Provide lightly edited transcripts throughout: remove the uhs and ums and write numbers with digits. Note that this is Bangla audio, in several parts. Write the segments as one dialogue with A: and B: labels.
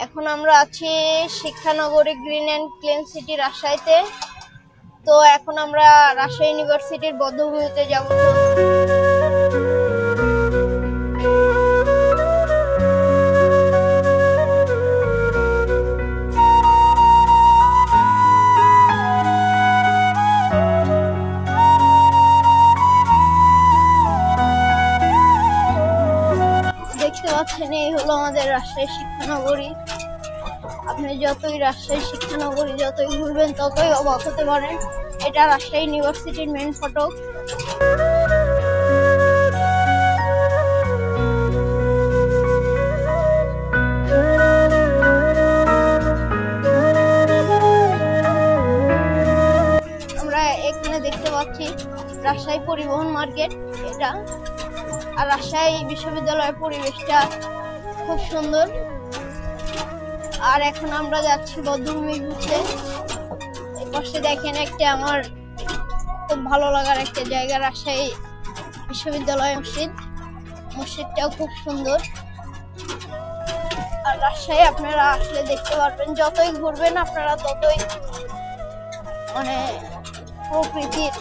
A: এখন আমরা আছি শিক্ষানগরী গ্রিন অ্যান্ড ক্লিন সিটি রাজশাহীতে। তো এখন আমরা রাজশাহী ইউনিভার্সিটির বধ্যভূমিতে যাব। দেখতে পাচ্ছেন এই হলো আমাদের রাজশাহী শিক্ষানগরী। আপনি যতই রাজশাহী শিক্ষানগরী যতই ঘুরবেন ততই অবাক হতে পারেন। এটা রাজশাহী ইউনিভার্সিটির মেইন ফটক। আমরা এখানে দেখতে পাচ্ছি রাজশাহী পরিবহন মার্কেট এটা। আর রাজশাহী বিশ্ববিদ্যালয়ের পরিবেশটা খুব সুন্দর। আর এখন আমরা যাচ্ছি বধ্যভূমি ঘুরতে। এই পাশে দেখেন একটা আমার খুব ভালো লাগার একটা জায়গা, রাজশাহী বিশ্ববিদ্যালয় মসজিদটাও খুব সুন্দর। আর রাজশাহী আপনারা আসলে দেখতে পারবেন, যতই ঘুরবেন আপনারা ততই প্রকৃতির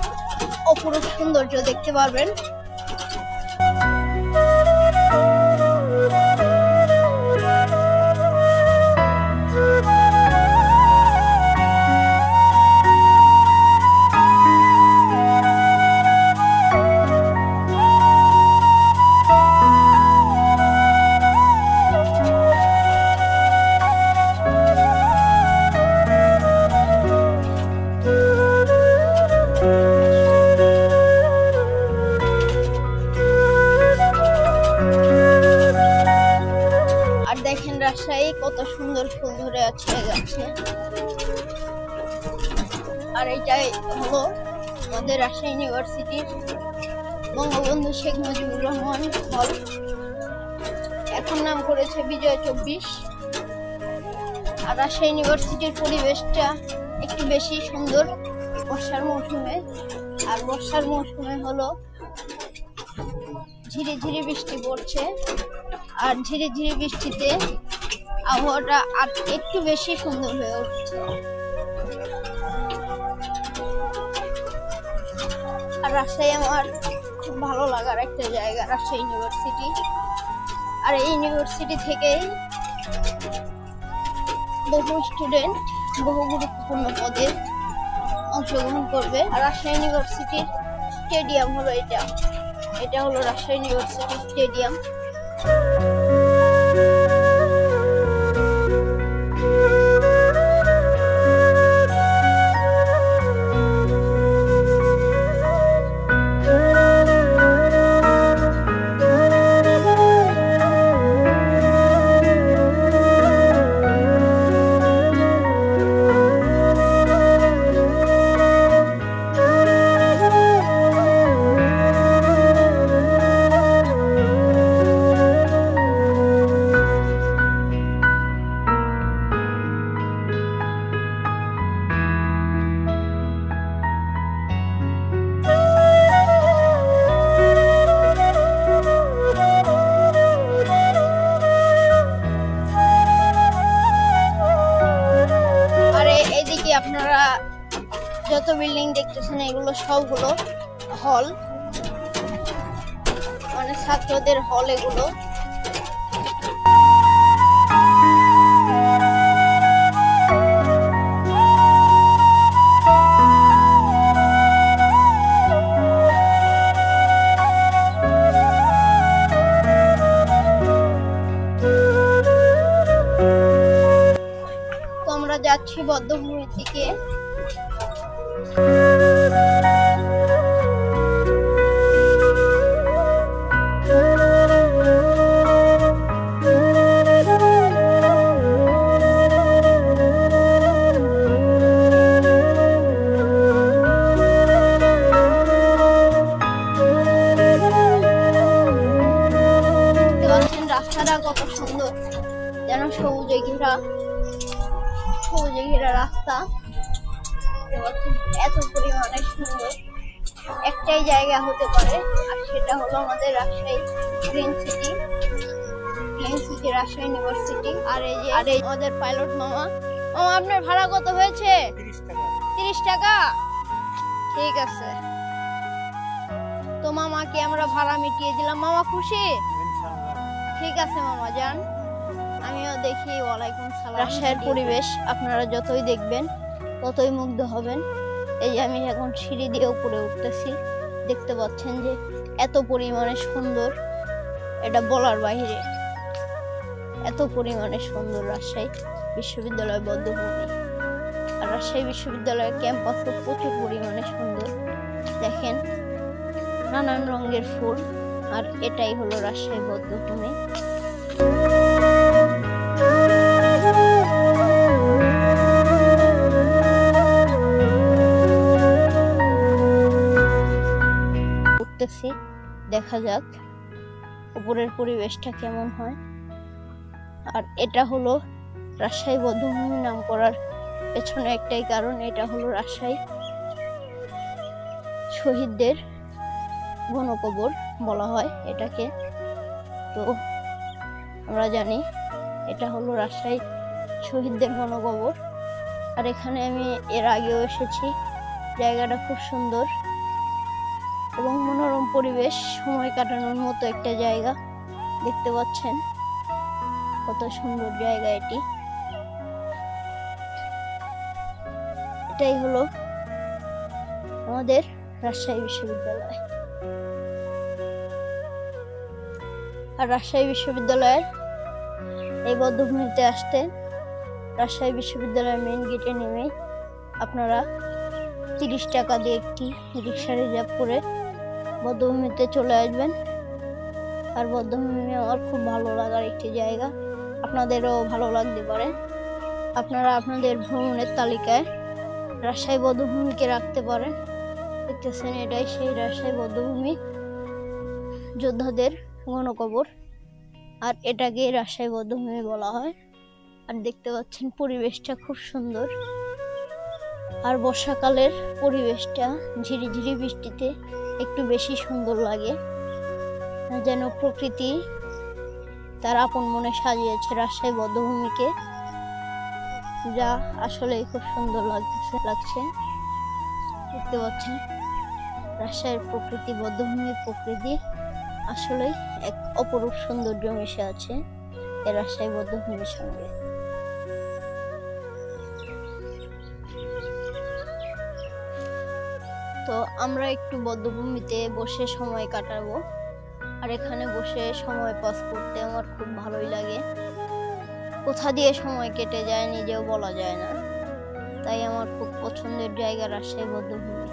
A: অপরূপ সৌন্দর্য দেখতে পারবেন। দেখেন রাজশাহী কত সুন্দর ফুল ধরে যাচ্ছে। আর এটাই হলো আমাদের রাজশাহী ইউনিভার্সিটির বঙ্গবন্ধু শেখ মুজিবুর রহমান হল। এখন নাম করেছে বিজয় 24। আর রাজশাহী ইউনিভার্সিটির পরিবেশটা একটু বেশি সুন্দর বর্ষার মৌসুমে। আর বর্ষার মৌসুমে হলো ঝিরিঝিরি বৃষ্টি পড়ছে। আর ঝিরিঝিরি বৃষ্টিতে আবহাওয়াটা আর একটু বেশি সুন্দর হয়ে উঠছে। আর রাজশাহী আমার খুব ভালো লাগার একটা জায়গা, রাজশাহী ইউনিভার্সিটি। আর এই ইউনিভার্সিটি থেকেই বহু স্টুডেন্ট বহু গুরুত্বপূর্ণ পদে অংশগ্রহণ করবে। আর রাজশাহী ইউনিভার্সিটির স্টেডিয়াম হলো এটা হলো রাজশাহী ইউনিভার্সিটি স্টেডিয়াম। আপনারা যত বিল্ডিং দেখতেছেন এগুলো সবগুলো হল, ছাত্রদের হল এগুলো। তো আমরা যাচ্ছি বধ্যভূমির দিকে। রাস্তাটা কত সুন্দর, যেন সবুজে ঘেরা রাস্তা। এত পরিমাণে সুন্দর একটাই জায়গা হতে পারে, আর সেটা হলো আমাদের Rajshahi green city. Science city Rajshahi university. আর এই আমাদের পাইলট মামা। মামা আপনার ভাড়া কত হয়েছে? 30 টাকা। ঠিক আছে, তো মামাকে আমরা ভাড়া মিটিয়ে দিলাম। মামা খুশি? ঠিক আছে মামা যান। আমিও দেখি। ওয়ালাইকুম সালাম। রাজশাহীর পরিবেশ আপনারা যতই দেখবেন ততই মুগ্ধ হবেন। এই যে আমি এখন সিঁড়ি দিয়ে উপরে উঠতেছি, দেখতে পাচ্ছেন যে এত পরিমাণে সুন্দর, এটা বলার বাইরে। এত পরিমাণে সুন্দর রাজশাহী বিশ্ববিদ্যালয় বধ্যভূমি। আর রাজশাহী বিশ্ববিদ্যালয়ের ক্যাম্পাসও প্রচুর পরিমাণে সুন্দর। দেখেন নানান রঙের ফুল। আর এটাই হলো রাজশাহী বধ্যভূমি। উঠতেছি, দেখা যাক উপরের পরিবেশটা কেমন হয়। আর এটা হলো রাজশাহী বধ্যভূমি নাম করার পেছনে একটাই কারণ, এটা হলো রাজশাহী শহীদদের গণকবর বলা হয় এটাকে। তো আমরা জানি এটা হলো রাজশাহী শহীদদের গণকবর। আর এখানে আমি এর আগেও এসেছি। জায়গাটা খুব সুন্দর এবং মনোরম পরিবেশ, সময় কাটানোর মতো একটা জায়গা। দেখতে পাচ্ছেন কত সুন্দর জায়গা এটি। এটাই হলো আমাদের রাজশাহী বিশ্ববিদ্যালয়। আর রাজশাহী বিশ্ববিদ্যালয়ের এই বধ্যভূমিতে আসতে রাজশাহী বিশ্ববিদ্যালয়ের মেইন গেটে নেমে আপনারা 30 টাকা দিয়ে একটি রিক্সা রিজার্ভ করে বধ্যভূমিতে চলে আসবেন। আর বধ্যভূমি আমার খুব ভালো লাগার একটি জায়গা, আপনাদেরও ভালো লাগতে পারে। আপনারা আপনাদের ভ্রমণের তালিকায় রাজশাহী বধ্যভূমিকে রাখতে পারেন। দেখতেছেন এটাই সেই রাজশাহী বধ্যভূমি, যোদ্ধাদের গণকবর। আর এটাকে রাজশাহী বধ্যভূমি বলা হয়। আর দেখতে পাচ্ছেন পরিবেশটা খুব সুন্দর। আর বর্ষাকালের পরিবেশটা ঝিরিঝিরি বৃষ্টিতে একটু বেশি সুন্দর লাগে, যেন প্রকৃতি তার আপন মনে সাজিয়েছে রাজশাহী বধ্যভূমিকে, যা আসলেই খুব সুন্দর লাগছে। দেখতে পাচ্ছেন রাজশাহীর প্রকৃতি, বধ্যভূমির প্রকৃতি আসলেই এক অপরূপ সৌন্দর্য মিশে আছে এই রাজশাহী বধ্যভূমির সঙ্গে। তো আমরা একটু বধ্যভূমিতে বসে সময় কাটাবো। আর এখানে বসে সময় পাস করতে আমার খুব ভালোই লাগে। কোথা দিয়ে সময় কেটে যায় নিজেও বলা যায় না। তাই আমার খুব পছন্দের জায়গা রাজশাহী বধ্যভূমি।